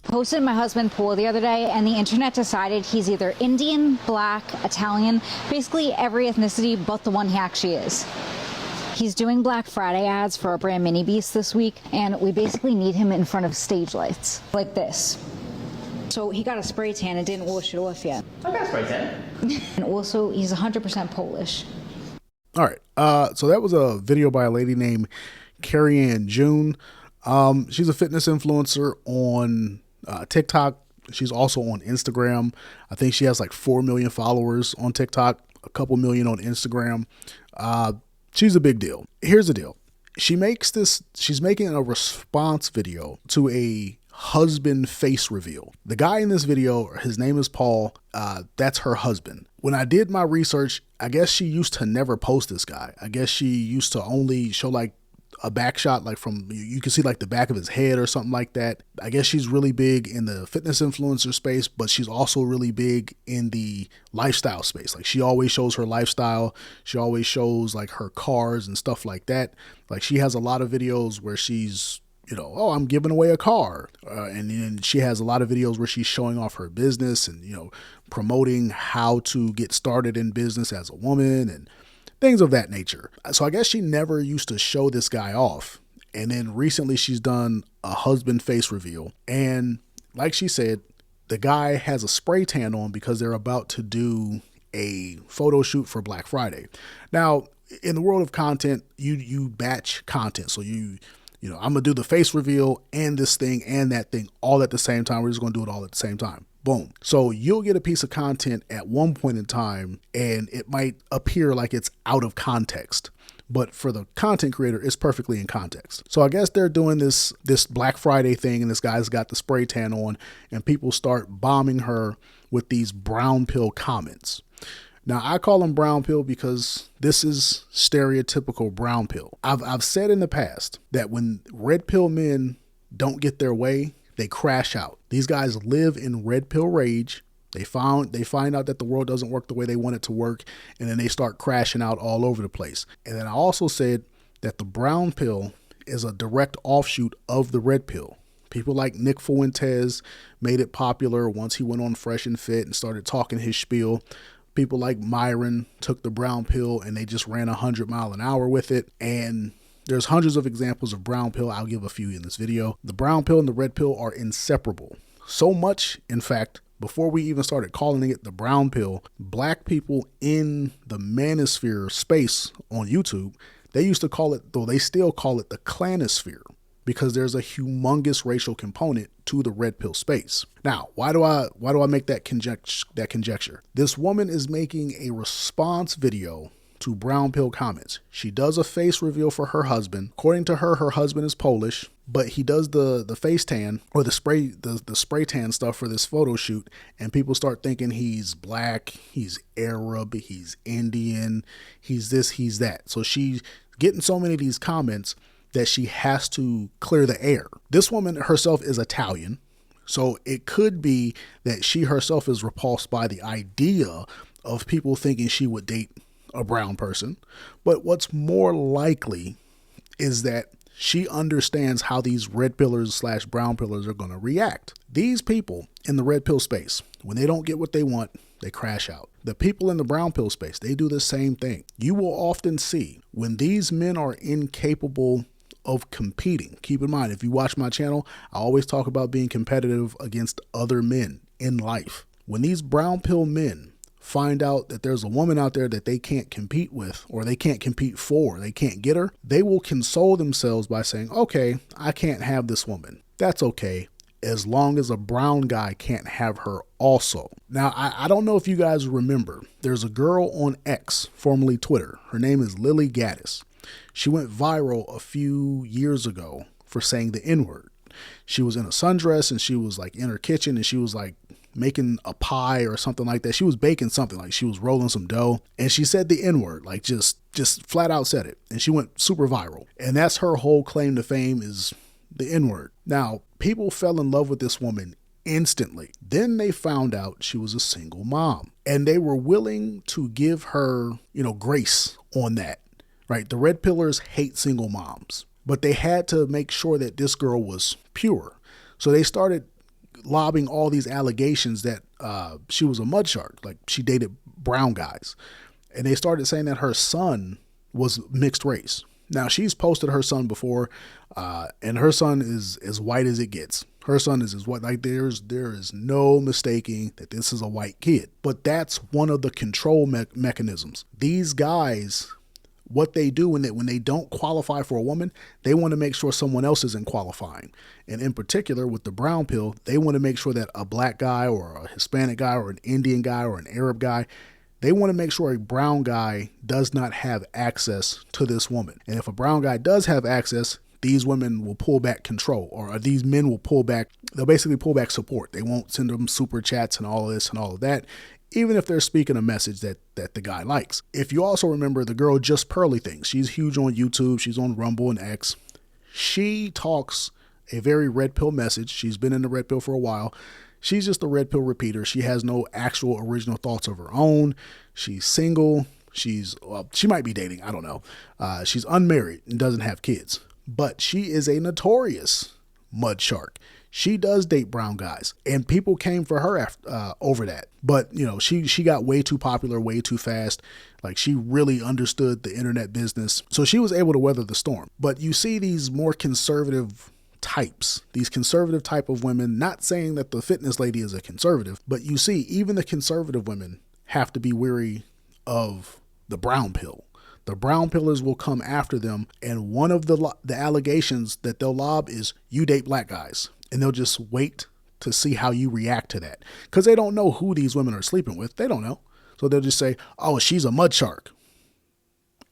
Posted my husband pool the other day, and the internet decided he's either Indian, black, Italian, basically every ethnicity but the one he actually is. He's doing Black Friday ads for our brand Mini Beast this week, and we basically need him in front of stage lights, like this. So he got a spray tan and didn't wash it off yet. I got a spray tan. And also, he's 100% Polish. All right, so that was a video by a lady named Carrie Ann June. She's a fitness influencer on TikTok. She's also on Instagram. I think she has like 4 million followers on TikTok, a couple million on Instagram. She's a big deal. Here's the deal. She's making a response video to a husband face reveal. The guy in this video, his name is Paul. That's her husband. When I did my research, I guess she used to never post this guy. I guess she used to only show like a back shot, like from, you can see like the back of his head or something like that. I guess she's really big in the fitness influencer space, but she's also really big in the lifestyle space. Like she always shows her lifestyle. She always shows like her cars and stuff like that. Like she has a lot of videos where she's, oh, I'm giving away a car. And then she has a lot of videos where she's showing off her business and, promoting how to get started in business as a woman and things of that nature. So I guess she never used to show this guy off. And then recently she's done a husband face reveal. And like she said, the guy has a spray tan on because they're about to do a photo shoot for Black Friday. Now, in the world of content, you batch content. So I'm going to do the face reveal and this thing and that thing all at the same time. We're just going to do it all at the same time. Boom. So you'll get a piece of content at one point in time and it might appear like it's out of context. But for the content creator, it's perfectly in context. So I guess they're doing this Black Friday thing and this guy's got the spray tan on and people start bombing her with these brown pill comments. Now, I call them brown pill because this is stereotypical brown pill. I've said in the past that when red pill men don't get their way, they crash out. These guys live in red pill rage. They find out that the world doesn't work the way they want it to work, and then they start crashing out all over the place. And then I also said that the brown pill is a direct offshoot of the red pill. People like Nick Fuentes made it popular once he went on Fresh and Fit and started talking his spiel. People like Myron took the brown pill and they just ran 100 miles an hour with it. And there's hundreds of examples of brown pill. I'll give a few in this video. The brown pill and the red pill are inseparable. So much, in fact, before we even started calling it the brown pill, black people in the manosphere space on YouTube, they used to call it, though they still call it the clanosphere, because there's a humongous racial component to the red pill space. Now, why do I make that conjecture? This woman is making a response video to brown pill comments. She does a face reveal for her husband. According to her, her husband is Polish, but he does the face tan or the spray tan stuff for this photo shoot, and people start thinking he's black, he's Arab, he's Indian, he's this, he's that. So she's getting so many of these comments that she has to clear the air. This woman herself is Italian, so it could be that she herself is repulsed by the idea of people thinking she would date a brown person. But what's more likely is that she understands how these red pillars / brown pillars are going to react. These people in the red pill space, when they don't get what they want, they crash out. The people in the brown pill space, they do the same thing. You will often see when these men are incapable of competing. Keep in mind, if you watch my channel, I always talk about being competitive against other men in life. When these brown pill men find out that there's a woman out there that they can't compete with, or they can't compete for, they can't get her, they will console themselves by saying, okay, I can't have this woman. That's okay, as long as a brown guy can't have her also. Now, I don't know if you guys remember, there's a girl on X, formerly Twitter. Her name is Lily Gaddis. She went viral a few years ago for saying the N-word. She was in a sundress and she was like in her kitchen and she was like making a pie or something like that. She was baking something, like she was rolling some dough, and she said the N-word, like just flat out said it. And she went super viral. And that's her whole claim to fame, is the N-word. Now, people fell in love with this woman instantly. Then they found out she was a single mom, and they were willing to give her, grace on that, right? The red pillars hate single moms, but they had to make sure that this girl was pure. So they started lobbing all these allegations that she was a mud shark, like she dated brown guys. And they started saying that her son was mixed race. Now, she's posted her son before, and her son is as white as it gets. Her son is as white. Like there is no mistaking that this is a white kid. But that's one of the control mechanisms. These guys, what they do when they don't qualify for a woman, they want to make sure someone else isn't qualifying. And in particular, with the brown pill, they want to make sure that a black guy or a Hispanic guy or an Indian guy or an Arab guy, they want to make sure a brown guy does not have access to this woman. And if a brown guy does have access, these women will pull back control, or these men will pull back. They'll basically pull back support. They won't send them super chats and all of this and all of that, even if they're speaking a message that the guy likes. If you also remember the girl Just Pearly Things, she's huge on YouTube. She's on Rumble and X. She talks a very red pill message. She's been in the red pill for a while. She's just a red pill repeater. She has no actual original thoughts of her own. She's single. She might be dating. I don't know. She's unmarried and doesn't have kids. But she is a notorious mud shark. She does date brown guys, and people came for her over that. But she got way too popular, way too fast. Like, she really understood the internet business, so she was able to weather the storm. But you see these more conservative types, these conservative type of women. Not saying that the fitness lady is a conservative, but you see even the conservative women have to be wary of the brown pill. The brown pillars will come after them, and one of the allegations that they'll lob is, you date black guys. And they'll just wait to see how you react to that, because they don't know who these women are sleeping with. They don't know. So they'll just say, oh, she's a mud shark.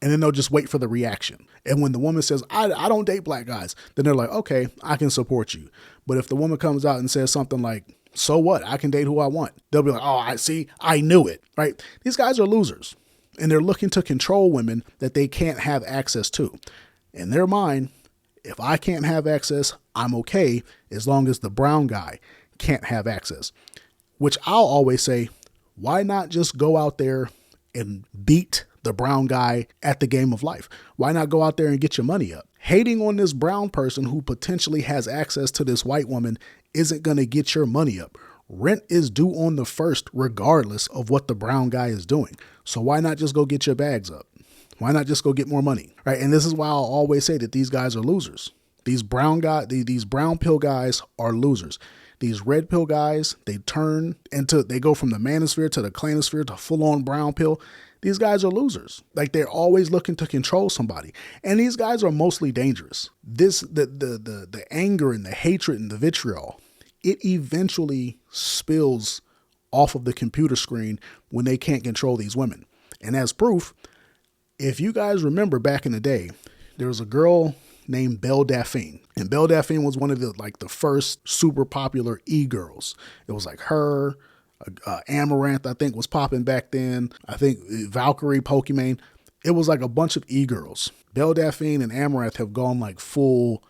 And then they'll just wait for the reaction. And when the woman says, I don't date black guys, then they're like, okay, I can support you. But if the woman comes out and says something like, so what? I can date who I want. They'll be like, oh, I knew it, right? These guys are losers, and they're looking to control women that they can't have access to. In their mind, if I can't have access, I'm okay, as long as the brown guy can't have access. Which I'll always say, why not just go out there and beat the brown guy at the game of life? Why not go out there and get your money up? Hating on this brown person who potentially has access to this white woman isn't going to get your money up. Rent is due on the 1st, regardless of what the brown guy is doing. So why not just go get your bags up? Why not just go get more money? Right? And this is why I'll always say that these guys are losers. These brown pill guys are losers. These red pill guys, they go from the manosphere to the clanosphere to full on brown pill. These guys are losers. Like, they're always looking to control somebody. And these guys are mostly dangerous. The anger and the hatred and the vitriol, it eventually spills off of the computer screen when they can't control these women. And as proof, if you guys remember back in the day, there was a girl named Belle Daphne. And Belle Daphne was one of the first super popular e-girls. It was like her, Amaranth, I think, was popping back then. I think Valkyrie, Pokimane. It was like a bunch of e-girls. Belle Daphne and Amaranth have gone like full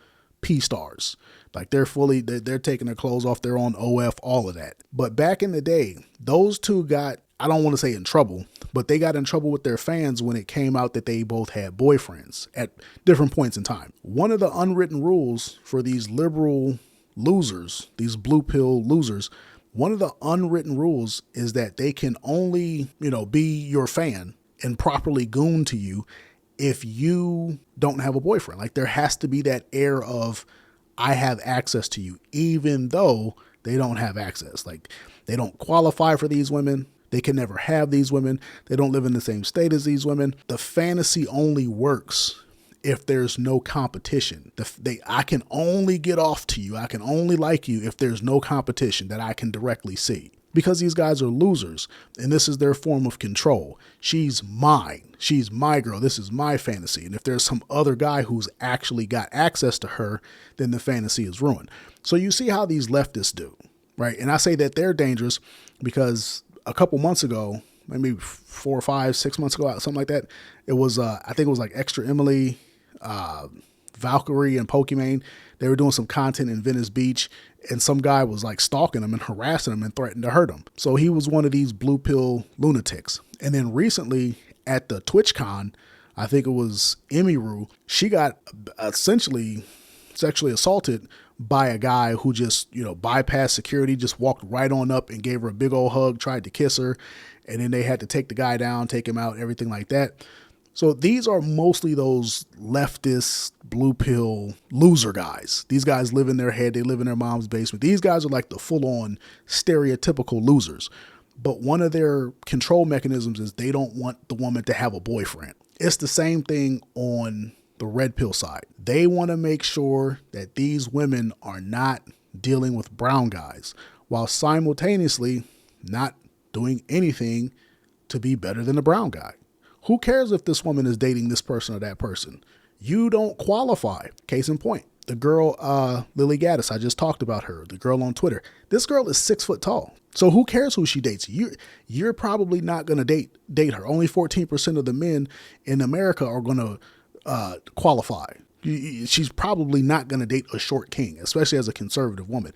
P-stars. Like, they're taking their clothes off. They're on OF, all of that. But back in the day, those two got, I don't want to say in trouble, but they got in trouble with their fans when it came out that they both had boyfriends at different points in time. One of the unwritten rules for these liberal losers, these blue pill losers, one of the unwritten rules is that they can only, be your fan and properly goon to you if you don't have a boyfriend. Like, there has to be that air of, I have access to you, even though they don't have access. Like, they don't qualify for these women. They can never have these women. They don't live in the same state as these women. The fantasy only works if there's no competition. I can only get off to you. I can only like you if there's no competition that I can directly see. Because these guys are losers, and this is their form of control. She's mine. She's my girl. This is my fantasy. And if there's some other guy who's actually got access to her, then the fantasy is ruined. So you see how these leftists do, right? And I say that they're dangerous because a couple months ago, maybe 4 or 5, 6 months ago, something like that, it was, I think it was like Extra Emily, Valkyrie, and Pokimane. They were doing some content in Venice Beach, and some guy was like stalking them and harassing them and threatened to hurt them. So he was one of these blue pill lunatics. And then recently at the TwitchCon, I think it was Emiru, she got essentially sexually assaulted by a guy who just, bypassed security, just walked right on up and gave her a big old hug, tried to kiss her, and then they had to take the guy down, take him out, everything like that. So these are mostly those leftist, blue pill loser guys. These guys live in their head. They live in their mom's basement. These guys are like the full-on stereotypical losers. But one of their control mechanisms is they don't want the woman to have a boyfriend. It's the same thing on the red pill side. They want to make sure that these women are not dealing with brown guys while simultaneously not doing anything to be better than the brown guy. Who cares if this woman is dating this person or that person? You don't qualify. Case in point, the girl, Lily Gaddis, I just talked about her, the girl on Twitter. This girl is 6 foot tall. So who cares who she dates? You're probably not going to date her. Only 14% of the men in America are going to qualify. She's probably not going to date a short king, especially as a conservative woman.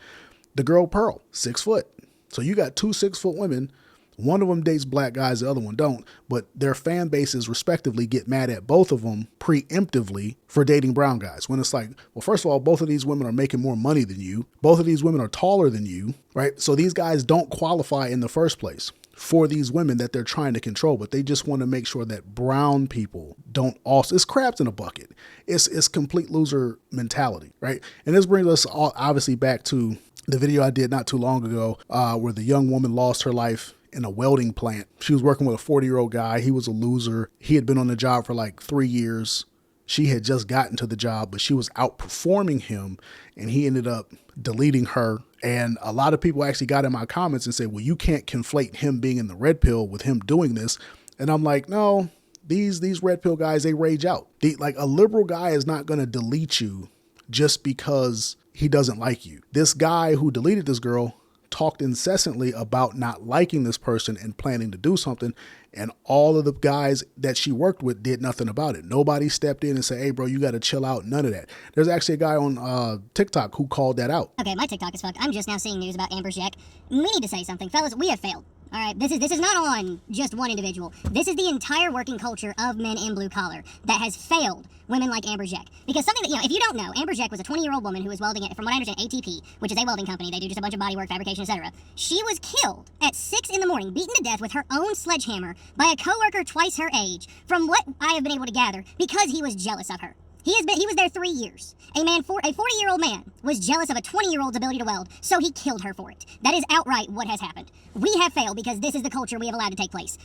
The girl Pearl, 6 foot. So you got 2 6-foot women. One of them dates black guys, the other one don't, but their fan bases respectively get mad at both of them preemptively for dating brown guys. When it's like, well, first of all, both of these women are making more money than you. Both of these women are taller than you, right? So these guys don't qualify in the first place for these women that they're trying to control, but they just want to make sure that brown people don't also, it's crabs in a bucket. It's complete loser mentality, right? And this brings us all obviously back to the video I did not too long ago, where the young woman lost her life in a welding plant. She was working with a 40-year-old guy. He was a loser. He had been on the job for like 3 years. She had just gotten to the job, but she was outperforming him, and he ended up deleting her. And a lot of people actually got in my comments and said, well, you can't conflate him being in the red pill with him doing this. And I'm like, no, these red pill guys, they rage out. Like a liberal guy is not going to delete you just because he doesn't like you. This guy who deleted this girl talked incessantly about not liking this person and planning to do something. And all of the guys that she worked with did nothing about it. Nobody stepped in and said, hey, bro, you got to chill out. None of that. There's actually a guy on TikTok who called that out. Okay, my TikTok is fucked. I'm just now seeing news about Amber Jack. We need to say something. Fellas, we have failed. All right, this is not on just one individual. This is the entire working culture of men in blue collar that has failed women like Amber Jack. Because something that, if you don't know, Amber Jack was a 20-year-old woman who was welding at, from what I understand, ATP, which is a welding company. They do just a bunch of bodywork, fabrication, etc. She was killed at 6 in the morning, beaten to death with her own sledgehammer by a coworker twice her age, from what I have been able to gather, because he was jealous of her. He was there 3 years. A 40-year-old man was jealous of a 20-year-old's ability to weld, so he killed her for it. That is outright what has happened. We have failed because this is the culture we have allowed to take place.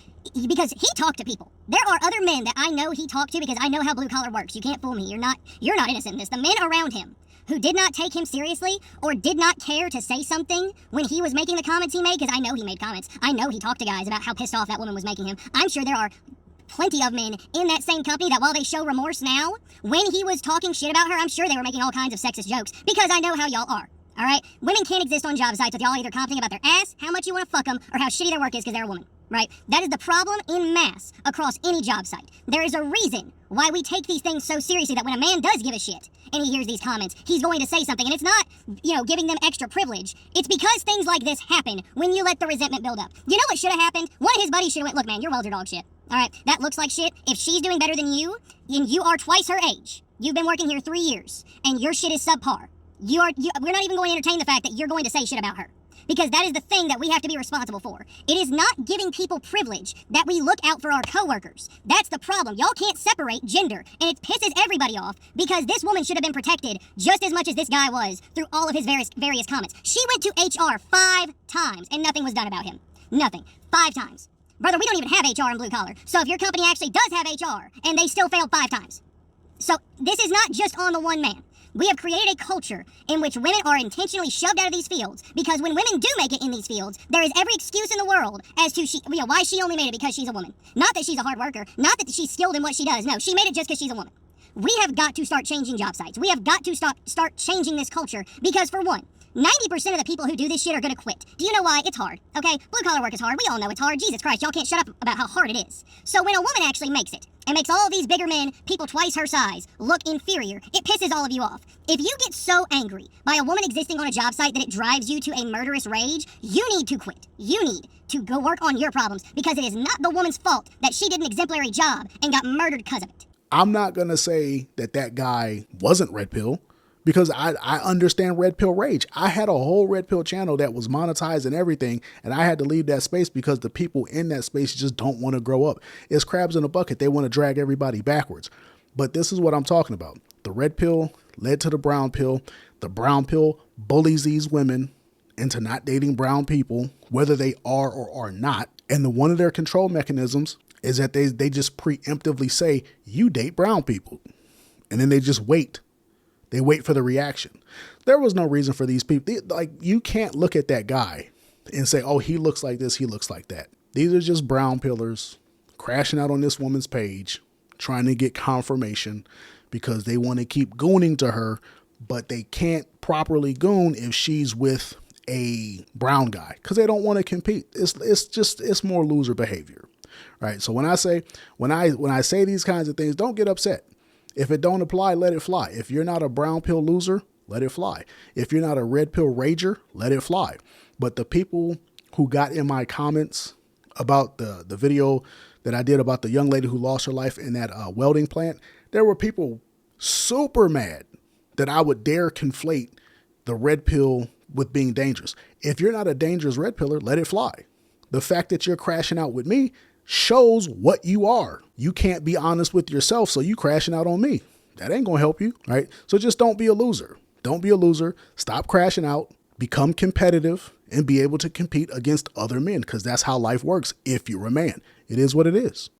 Because he talked to people. There are other men that I know he talked to because I know how blue collar works. You can't fool me. You're not innocent in this. The men around him who did not take him seriously or did not care to say something when he was making the comments he made, because I know he made comments. I know he talked to guys about how pissed off that woman was making him. I'm sure there are plenty of men in that same company that while they show remorse now, when he was talking shit about her, I'm sure they were making all kinds of sexist jokes, because I know how y'all are. All right? Women can't exist on job sites if y'all either commenting about their ass, how much you want to fuck them, or how shitty their work is because they're a woman. Right? That is the problem in mass across any job site. There is a reason why we take these things so seriously that when a man does give a shit and he hears these comments, he's going to say something. And it's not, giving them extra privilege. It's because things like this happen when you let the resentment build up. You know what should have happened? One of his buddies should have went, look, man, your welds are dog shit. All right, that looks like shit. If she's doing better than you, and you are twice her age, you've been working here 3 years, and your shit is subpar, we're not even going to entertain the fact that you're going to say shit about her. Because that is the thing that we have to be responsible for. It is not giving people privilege that we look out for our coworkers. That's the problem. Y'all can't separate gender, and it pisses everybody off because this woman should have been protected just as much as this guy was through all of his various comments. She went to HR 5 times, and nothing was done about him. Nothing. 5 times. Brother, we don't even have HR in blue collar. So if your company actually does have HR, and they still failed 5 times. So this is not just on the one man. We have created a culture in which women are intentionally shoved out of these fields because when women do make it in these fields, there is every excuse in the world as to why she only made it because she's a woman. Not that she's a hard worker, not that she's skilled in what she does. No, she made it just because she's a woman. We have got to start changing job sites. We have got to start changing this culture because, for one, 90% of the people who do this shit are going to quit. Do you know why? It's hard, okay? Blue-collar work is hard. We all know it's hard. Jesus Christ, y'all can't shut up about how hard it is. So when a woman actually makes it, and makes all these bigger men, people twice her size, look inferior, it pisses all of you off. If you get so angry by a woman existing on a job site that it drives you to a murderous rage, you need to quit. You need to go work on your problems because it is not the woman's fault that she did an exemplary job and got murdered because of it. I'm not going to say that guy wasn't red pill, because I understand red pill rage. I had a whole red pill channel that was monetized and everything, and I had to leave that space because the people in that space just don't want to grow up. It's crabs in a bucket. They want to drag everybody backwards. But this is what I'm talking about. The red pill led to the brown pill. The brown pill bullies these women into not dating brown people, whether they are or are not. And one of their control mechanisms is that they just preemptively say, you date brown people. And then they just wait. They wait for the reaction. There was no reason for these people. Like, you can't look at that guy and say, oh, he looks like this, he looks like that. These are just brown pillars crashing out on this woman's page, trying to get confirmation because they want to keep gooning to her, but they can't properly goon if she's with a brown guy because they don't want to compete. It's more loser behavior, right? So when I say these kinds of things, don't get upset. If it don't apply, let it fly. If you're not a brown pill loser, let it fly. If you're not a red pill rager, let it fly. But the people who got in my comments about the video that I did about the young lady who lost her life in that welding plant, there were people super mad that I would dare conflate the red pill with being dangerous. If you're not a dangerous red pillar, let it fly. The fact that you're crashing out with me shows what you are. You can't be honest with yourself, so you crashing out on me. That ain't gonna help you, right? So just don't be a loser. Don't be a loser. Stop crashing out. Become competitive and be able to compete against other men, because that's how life works if you're a man. It is what it is.